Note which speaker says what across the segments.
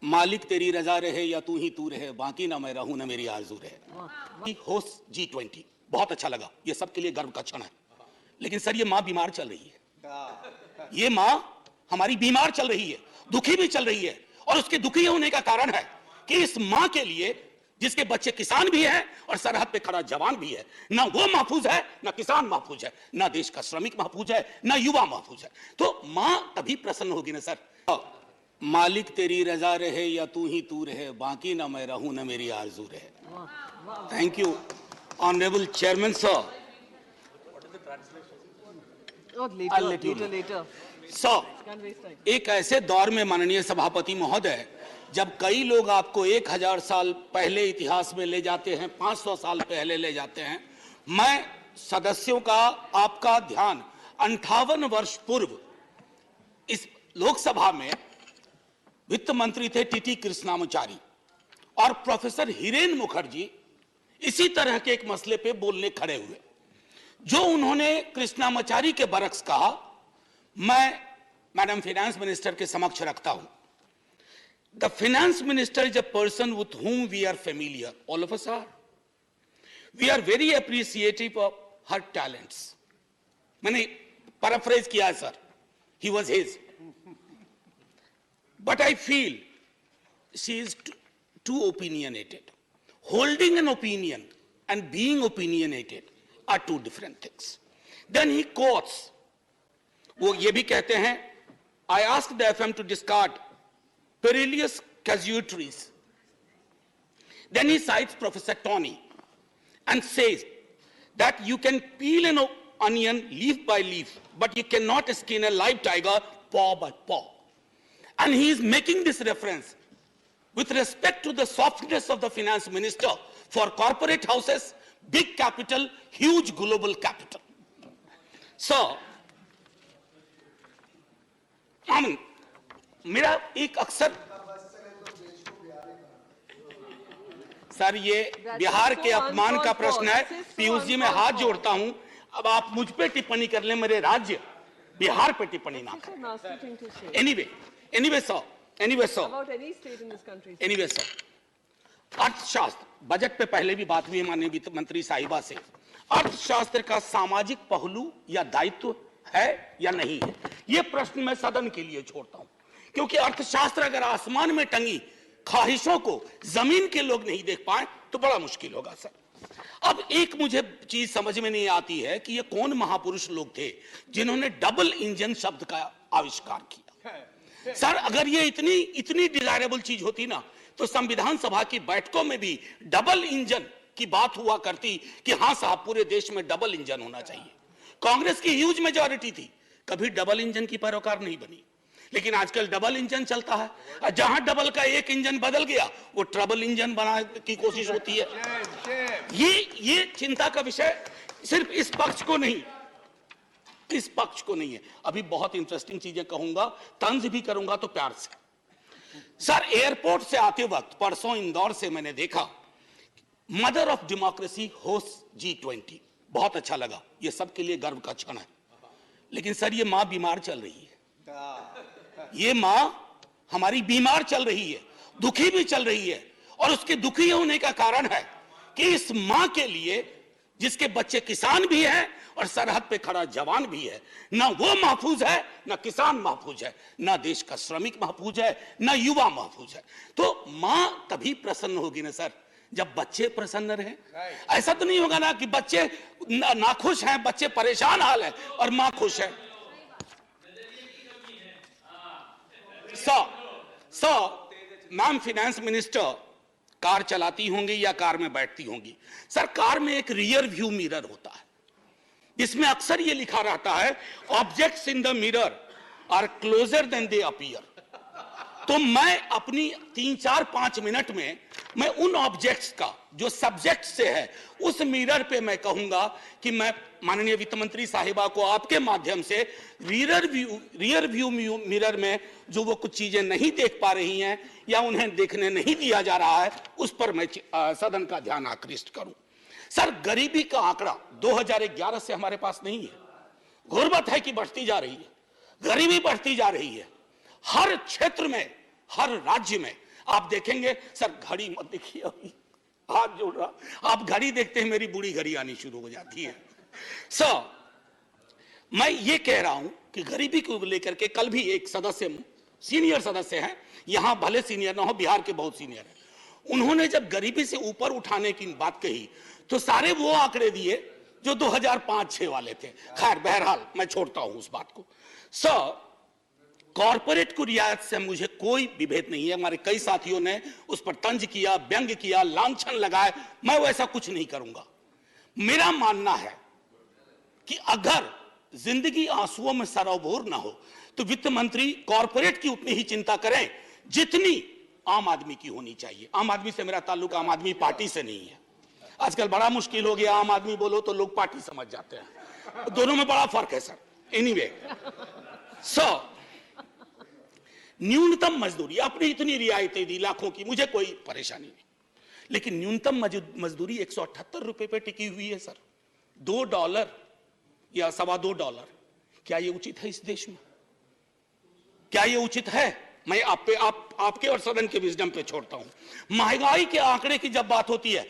Speaker 1: मालिक तेरी रजा रहे या तू ही तू रहे, बाकी ना मैं रहूं ना मेरी आरज़ू रहे। होस्ट G20 बहुत अच्छा लगा, ये सबके लिए गर्व का क्षण है। लेकिन सर ये माँ बीमार चल रही है, ये माँ हमारी बीमार चल रही है, दुखी भी चल रही है। और उसके दुखी होने का कारण है कि इस माँ के लिए जिसके बच्चे किसान भी हैं और सरहद पे खड़ा जवान भी है, ना वो महफूज है, ना किसान महफूज है, ना देश का श्रमिक महफूज है, ना युवा महफूज है। तो माँ तभी प्रसन्न होगी ना सर। मालिक तेरी रजा रहे या तू ही तू रहे, बाकी ना मैं रहूं ना मेरी आरज़ू रहे। Thank you honourable chairman sir. Sir, एक ऐसे दौर में माननीय सभापति महोदय, जब कई लोग आपको 1000 साल पहले इतिहास में ले जाते हैं, 500 साल पहले ले जाते हैं, मैं सदस्यों का आपका ध्यान 58 वर्ष पूर्व इस लोकसभा में वित्त मंत्री थे टीटी कृष्णामाचारी और प्रोफेसर हिरेन मुखर्जी इसी तरह के एक मसले पे बोलने खड़े हुए। जो उन्होंने कृष्णामाचारी के बरक्स कहा, मैं मैडम फाइनेंस मिनिस्टर के समक्ष रखता हूं। The finance minister is a person with whom we are familiar, all of us are. We are very appreciative of her talents. मैंने पैराफ्रेज किया है sir, he was his. But I feel she is too opinionated. Holding an opinion and being opinionated are two different things. Then he quotes, वो ये भी कहते हैं, I asked the FM to discard perilous casualties. Then he cites Professor Tony and says that you can peel an onion leaf by leaf, but you cannot skin a live tiger paw by paw. And he is making this reference with respect to the softness of the finance minister for corporate houses, big capital, huge global capital. So, मेरा एक अक्सर sir ये बिहार के अपमान का प्रश्न है। पीयूष जी मैं हाथ जोड़ता हूं, अब आप मुझ पे टिप्पणी कर लें, मेरे राज्य बिहार पे टिप्पणी ना करें। Anyway, sir.
Speaker 2: About any state in this country.
Speaker 1: Anyway, sir. अर्थशास्त्र, बजट पे पहले भी बात हुई माननीय वित्त मंत्री साहिबा से, अर्थशास्त्र का सामाजिक पहलू या दायित्व है या नहीं है, यह प्रश्न मैं सदन के लिए छोड़ता हूं। क्योंकि अर्थशास्त्र अगर आसमान में टंगी ख्वाहिशों को जमीन के लोग नहीं देख पाए तो बड़ा मुश्किल होगा सर। अब एक मुझे चीज समझ में नहीं आती है कि ये कौन महापुरुष लोग थे जिन्होंने डबल इंजन शब्द का आविष्कार किया। सर अगर ये इतनी डिजायरेबल चीज होती ना तो संविधान सभा की बैठकों में भी डबल इंजन की बात हुआ करती कि हां साहब पूरे देश में डबल इंजन होना चाहिए। कांग्रेस की ह्यूज मेजॉरिटी थी, कभी डबल इंजन की पैरोकार नहीं बनी। लेकिन आजकल डबल इंजन चलता है, जहां डबल का एक इंजन बदल गया वो ट्रबल इंजन बनाने की कोशिश होती है। ये चिंता का विषय सिर्फ इस पक्ष को नहीं, इस पक्ष को नहीं है। अभी बहुत इंटरेस्टिंग चीजें कहूंगा, तंज भी करूंगा तो प्यार से। सर एयरपोर्ट से आते वक्त परसों इंदौर से मैंने देखा mother of democracy host G20, बहुत अच्छा लगा, ये सबके लिए गर्व का क्षण है। लेकिन सर ये मां बीमार चल रही है, ये मां हमारी बीमार चल रही है, दुखी भी चल रही है। और उसके दुखी होने का कारण है कि इस मां के लिए जिसके बच्चे किसान भी हैं और सरहद पे खड़ा जवान भी है, ना वो महफूज है, ना किसान महफूज है, ना देश का श्रमिक महफूज है, ना युवा महफूज है। तो मां तभी प्रसन्न होगी ना सर जब बच्चे प्रसन्न रहे। ऐसा तो नहीं होगा ना कि बच्चे नाखुश हैं, बच्चे परेशान हाल है और मां खुश है। मैम फाइनेंस मिनिस्टर कार चलाती होंगी या कार में बैठती होंगी। सर कार में एक रियर व्यू मिरर होता है, इसमें अक्सर ये लिखा रहता है objects in the mirror are closer than they appear. तो मैं अपनी 3-4-5 मिनट में मैं उन ऑब्जेक्ट्स का जो सब्जेक्ट से है उस मिरर पे मैं कहूंगा कि मैं माननीय वित्त मंत्री साहिबा को आपके माध्यम से रियर व्यू मिरर में जो वो कुछ चीजें नहीं देख पा रही हैं या उन्हें देखने नहीं दिया जा रहा है उस पर मैं सदन का ध्यान आकृष्ट करूं। सर गरीबी का आंकड़ा 2011 से हमारे पास नहीं है, गुर्बत है कि बढ़ती जा रही है, गरीबी बढ़ती जा रही है। हर क्षेत्र में, हर राज्य में आप देखेंगे सर, घड़ी मत देखिए, अभी हाथ जोड़ रहा, आप घड़ी देखते हैं मेरी बूढ़ी घड़ी आनी शुरू हो जाती है। सर, मैं ये कह रहा हूं कि गरीबी को लेकर के कल भी एक सदस्य, सीनियर सदस्य हैं, यहां भले सीनियर ना हो, बिहार के बहुत सीनियर हैं, उन्होंने जब गरीबी से ऊपर उठाने की बात कही तो सारे वो आंकड़े दिए जो 2005-6 वाले थे। खैर बहरहाल मैं छोड़ता हूं उस बात को। सर, कॉर्पोरेट को रियायत से मुझे कोई विभेद नहीं है, हमारे कई साथियों ने उस पर तंज किया, व्यंग किया, लांछन लगाए, मैं वैसा कुछ नहीं करूंगा। मेरा मानना है कि अगर जिंदगी आंसुओं में सरोबोर ना हो तो वित्त मंत्री कॉर्पोरेट की उतनी ही चिंता करें जितनी आम आदमी की होनी चाहिए। आम आदमी से मेरा ताल्लुक आम आदमी पार्टी से नहीं है, आजकल बड़ा मुश्किल हो गया, आम आदमी बोलो तो लोग पार्टी समझ जाते हैं, दोनों में बड़ा फर्क है सर। एनीवे, सो न्यूनतम मजदूरी, आपने इतनी रियायतें दी लाखों की, मुझे कोई परेशानी नहीं, लेकिन न्यूनतम मजदूरी 178 रुपए पे टिकी हुई है सर। $2 या $2.25, क्या ये उचित है इस देश में? क्या ये उचित है? मैं आपके और सदन के विजडम पे छोड़ता हूं। महंगाई के आंकड़े की जब बात होती है,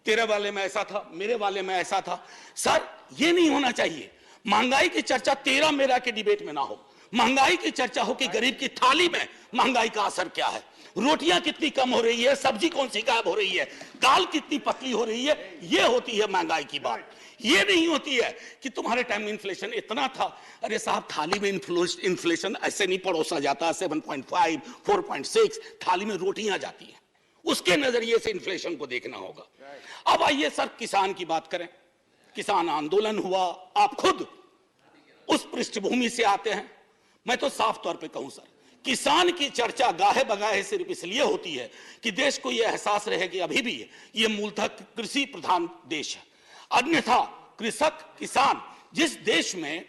Speaker 1: तेरे वाले में ऐसा था, मेरे वाले में ऐसा था, सर ये नहीं होना चाहिए। महंगाई की चर्चा तेरा मेरा के डिबेट में ना हो, महंगाई की चर्चा हो कि गरीब की थाली में महंगाई का असर क्या है, रोटियां कितनी कम हो रही है, सब्जी कौन सी गायब हो रही है, दाल कितनी पतली हो रही है, ये होती है महंगाई की बात। ये नहीं होती है कि तुम्हारे टाइम में इन्फ्लेशन इतना था। अरे साहब, थाली में इन्फ्लेशन ऐसे नहीं परोसा जाता, 7.5 4.6 थाली में रोटियां जाती हैं, उसके नजरिए से इन्फ्लेशन को देखना होगा। अब आइए सर, किसान की बात करें। किसान आंदोलन हुआ, आप खुद उस पृष्ठभूमि से आते हैं। मैं तो साफ तौर पे कहूं सर, किसान की चर्चा गाहे बगाहे सिर्फ इसलिए होती है कि देश को यह एहसास रहे कि अभी भी ये मूलतः कृषि प्रधान देश है। अन्यथा कृषक, किसान, जिस देश में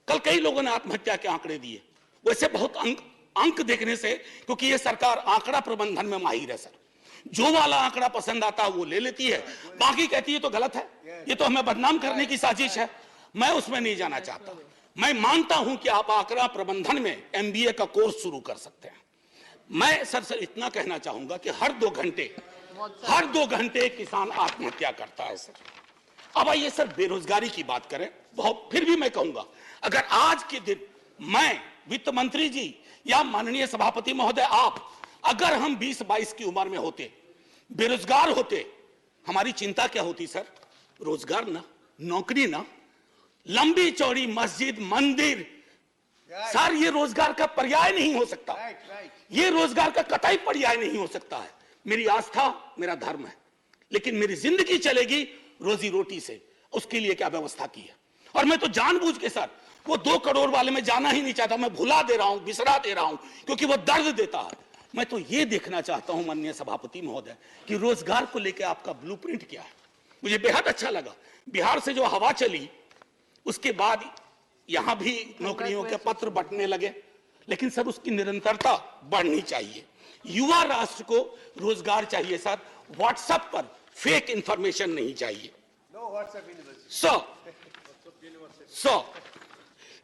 Speaker 1: कल कई लोगों ने आत्महत्या के आंकड़े दिए, वैसे बहुत अंक देखने से, क्योंकि ये सरकार आंकड़ा प्रबंधन में माहिर है सर, जो वाला आंकड़ा पसंद आता है वो ले लेती है, बाकी कहती है तो गलत है, ये तो हमें बदनाम करने की साजिश है। मैं उसमें नहीं जाना चाहता। मैं मानता हूं कि आप आंकड़ा प्रबंधन में MBA का कोर्स शुरू कर सकते हैं। मैं सर इतना कहना चाहूंगा कि हर 2 घंटे किसान आत्महत्या करता है सर। अब आइए सर, बेरोजगारी की बात करें। बहुत, फिर भी मैं कहूंगा, अगर आज के दिन मैं, वित्त मंत्री जी या माननीय सभापति महोदय आप, अगर हम 20-22 की उम्र में होते, बेरोजगार होते, हमारी चिंता क्या होती सर? रोजगार ना, नौकरी ना, लंबी चौड़ी मस्जिद, मंदिर, सर ये रोजगार का पर्याय नहीं हो सकता, ये रोजगार का कतई पर्याय नहीं हो सकता है। मेरी आस्था मेरा धर्म है, लेकिन मेरी जिंदगी चलेगी रोजी रोटी से, उसके लिए क्या व्यवस्था की है। और मैं तो जानबूझ के सर वो 2 करोड़ वाले में जाना ही नहीं चाहता, मैं भुला दे रहा हूं, बिसरा दे रहा हूं, क्योंकि वो दर्द देता है। मैं तो ये देखना चाहता हूं माननीय सभापति महोदय कि रोजगार को लेकर आपका ब्लूप्रिंट क्या है। मुझे बेहद अच्छा लगा, बिहार से जो हवा चली उसके बाद यहां भी नौकरियों के पत्र बंटने लगे, लेकिन सर उसकी निरंतरता बढ़नी चाहिए। युवा राष्ट्र को रोजगार चाहिए सर, व्हाट्सएप पर फेक इंफॉर्मेशन नहीं चाहिए। सो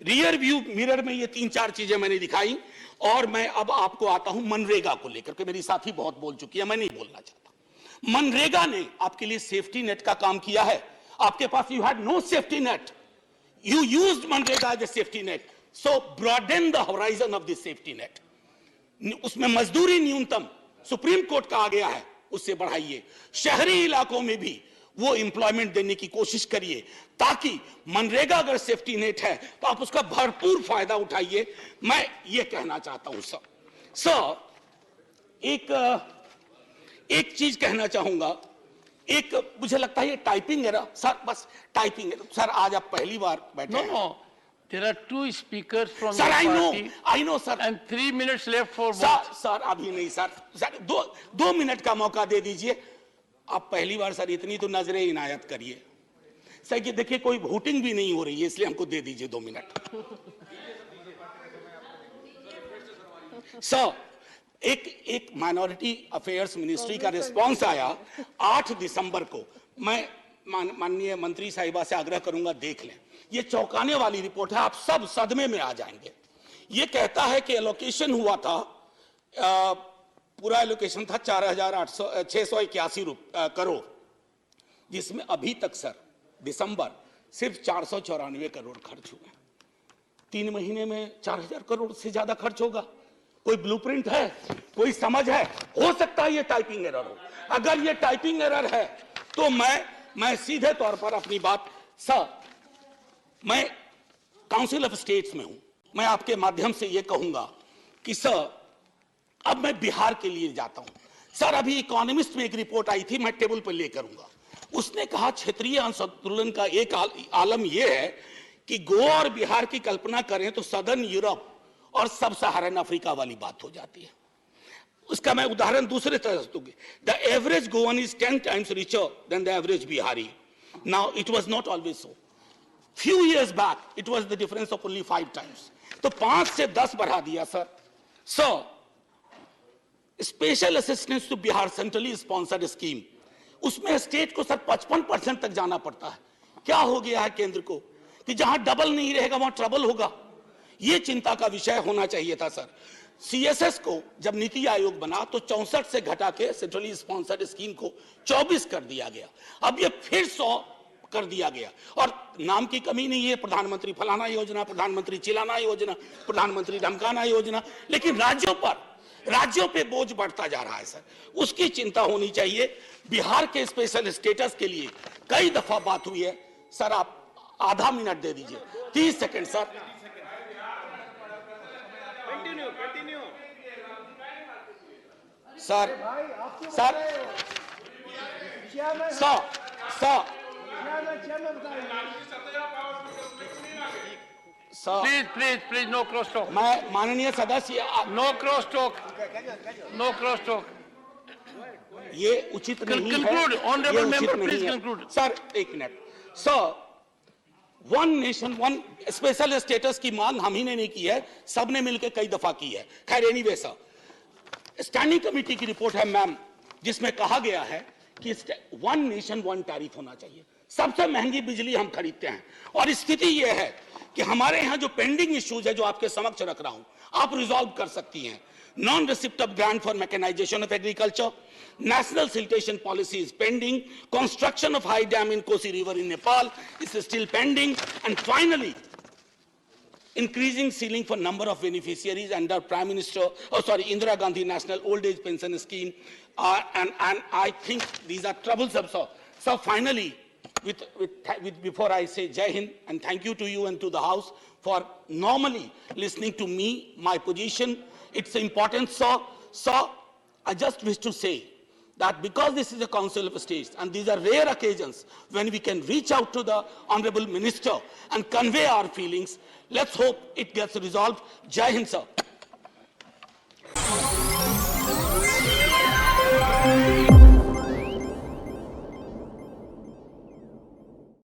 Speaker 1: रियर व्यू मिरर में ये 3-4 चीजें मैंने दिखाई, और मैं अब आपको आता हूं मनरेगा को लेकर के। मेरी साथी बहुत बोल चुकी है, मैं नहीं बोलना चाहता। मनरेगा ने आपके लिए सेफ्टी नेट का काम किया है। आपके पास you had no safety net, you used मनरेगा as a safety net, so broaden the horizon of this safety net. उसमें मजदूरी न्यूनतम सुप्रीम कोर्ट का आ गया है, उससे बढ़ाइए। शहरी इलाकों में भी वो एम्प्लॉयमेंट देने की कोशिश करिए, ताकि मनरेगा अगर सेफ्टी नेट है तो आप उसका भरपूर फायदा उठाइए। मैं ये कहना चाहता हूं सर, एक चीज कहना चाहूंगा। एक मुझे लगता है ये टाइपिंग एरर सर, बस टाइपिंग एरर सर। आज आप पहली बार बैठे हैं।
Speaker 3: No, there are 2 speakers from
Speaker 1: Sir,
Speaker 3: your
Speaker 1: I
Speaker 3: party.
Speaker 1: know, sir.
Speaker 3: And 3 minutes left for both.
Speaker 1: Sir अभी नहीं सर, 2 मिनट का मौका दे दीजिए। आप पहली बार सर इतनी तो नजरें इनायत करिए सर, कि देखिए कोई वोटिंग भी नहीं हो रही है, इसलिए हमको दे दीजिए 2 मिनट। सर, एक माइनॉरिटी अफेयर्स मिनिस्ट्री का रिस्पांस आया 8 दिसंबर को। मैं माननीय मंत्री साहिबा से आग्रह करूंगा, देख लें, ये चौंकाने वाली रिपोर्ट है, आप सब सदमे में आ जाएंगे। ये कहता है कि एलोकेशन हुआ था पूरा एलोकेशन था 4,681 करोड़, जिसमें अभी तक सर दिसंबर सिर्फ 494 करोड़ खर्च हुए। 3 महीने में 4,000 करोड़ से ज्यादा खर्च होगा। कोई ब्लूप्रिंट है, कोई समझ है? हो सकता है ये टाइपिंग एरर हो। अगर ये टाइपिंग एरर है तो मैं सीधे तौर पर अपनी बात, सर मैं काउंसिल ऑफ स्टेट्स में हूं, मैं आपके माध्यम से ये कहूंगा कि सर अब मैं बिहार के लिए जाता हूं। सर अभी इकोनॉमिस्ट में एक रिपोर्ट आई थी, मैं टेबल पर ले करूंगा। उसने कहा क्षेत्रीय असंतुलन का एक आलम यह है कि गोवा और बिहार की कल्पना करें तो सदर्न यूरोप और सब सहारन अफ्रीका वाली बात हो जाती है। उसका मैं उदाहरण दूसरे तरह से दूंगी। The average Goan is 10 times richer than the average Bihari. Now it was not always so. Few years back it was the difference of only 5 times. तो 5 से 10 बढ़ा दिया sir. Sir special assistance to Bihar centrally sponsored scheme, उसमें state को sir 55% तक जाना पड़ता है। क्या हो गया है केंद्र को कि जहां डबल नहीं रहेगा वहां ट्रबल होगा। यह चिंता का विषय होना चाहिए था सर। सीएसएस को जब नीति आयोग बना तो 64 से घटा के सेंट्रली स्पॉन्सर्ड स्कीम को 24 कर दिया गया। अब ये फिर 100 कर दिया गया और नाम की कमी नहीं है, प्रधानमंत्री फलाना योजना, प्रधानमंत्री चिलाना योजना, प्रधानमंत्री धमकाना योजना, लेकिन राज्यों पे बोझ बढ़ता जा रहा है सर। उसकी चिंता होनी चाहिए। बिहार के स्पेशल स्टेटस के लिए कई दफा बात हुई है सर, आप आधा मिनट दे दीजिए, 30 second sir. Sir
Speaker 3: Please, no cross talk.
Speaker 1: मैं माननीय सदस्य,
Speaker 3: No cross talk. No cross talk.
Speaker 1: ये उचित नहीं है।
Speaker 3: Conclude, honorable
Speaker 1: ये उचित
Speaker 3: member,
Speaker 1: नहीं
Speaker 3: please
Speaker 1: है।
Speaker 3: conclude.
Speaker 1: सर एक minute. Sir one nation one special status की मांग हम ही ने नहीं की है, सबने मिलकर कई दफा की है। खैर एनीवे सर, स्टैंडिंग कमेटी की रिपोर्ट है मैम, जिसमें कहा गया है कि वन नेशन वन टैरिफ होना चाहिए। सबसे महंगी बिजली हम खरीदते हैं और स्थिति यह है कि हमारे यहां जो पेंडिंग इश्यूज है जो आपके समक्ष रख रहा हूं, आप रिजॉल्व कर सकती हैं। Non receipt of grant for mechanisation of agriculture, national siltation policy is pending, construction of high dam in Kosi river in Nepal is still pending, and finally increasing ceiling for number of beneficiaries under Indira Gandhi National Old Age Pension Scheme, and I think these are troublesome. So finally, before I say Jai Hind and thank you to you and to the House for normally listening to me, my position, it's important. So I just wish to say that because this is a Council of States and these are rare occasions when we can reach out to the Honorable Minister and convey our feelings, let's hope it gets resolved. Jai Hind, sir.